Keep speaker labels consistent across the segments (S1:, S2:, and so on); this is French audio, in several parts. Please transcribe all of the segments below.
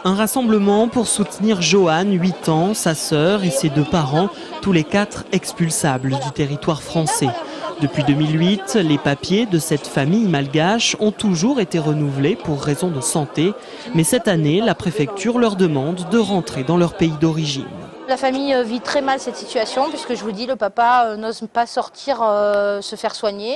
S1: Un rassemblement pour soutenir Joanne, 8 ans, sa sœur et ses 2 parents, tous les 4 expulsables du territoire français. Depuis 2008, les papiers de cette famille malgache ont toujours été renouvelés pour raison de santé. Mais cette année, la préfecture leur demande de rentrer dans leur pays d'origine.
S2: La famille vit très mal cette situation puisque je vous dis, le papa n'ose pas sortir se faire soigner.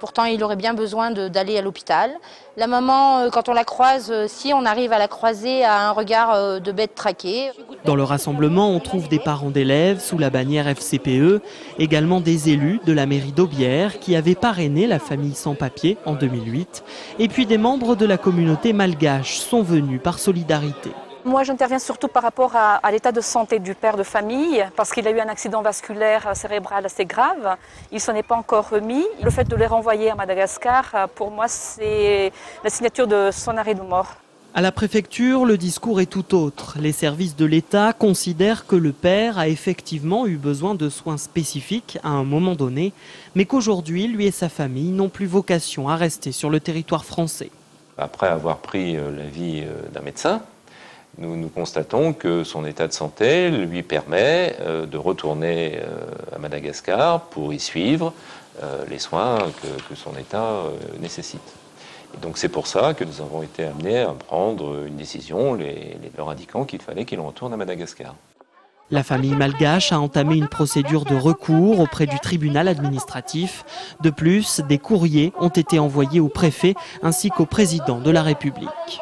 S2: Pourtant, il aurait bien besoin d'aller à l'hôpital. La maman, quand on la croise, si on arrive à la croiser, a un regard de bête traquée.
S1: Dans le rassemblement, on trouve des parents d'élèves sous la bannière FCPE, également des élus de la mairie d'Aubière qui avaient parrainé la famille sans papier en 2008. Et puis des membres de la communauté malgache sont venus par solidarité.
S3: Moi, j'interviens surtout par rapport à l'état de santé du père de famille, parce qu'il a eu un accident vasculaire cérébral assez grave. Il ne s'en est pas encore remis. Le fait de les renvoyer à Madagascar, pour moi, c'est la signature de son arrêt de mort.
S1: À la préfecture, le discours est tout autre. Les services de l'État considèrent que le père a effectivement eu besoin de soins spécifiques à un moment donné, mais qu'aujourd'hui, lui et sa famille n'ont plus vocation à rester sur le territoire français.
S4: Après avoir pris l'avis d'un médecin, nous constatons que son état de santé lui permet de retourner à Madagascar pour y suivre les soins que son état nécessite. Et donc c'est pour ça que nous avons été amenés à prendre une décision leur indiquant qu'il fallait qu'il retourne à Madagascar.
S1: La famille malgache a entamé une procédure de recours auprès du tribunal administratif. De plus, des courriers ont été envoyés au préfet ainsi qu'au président de la République.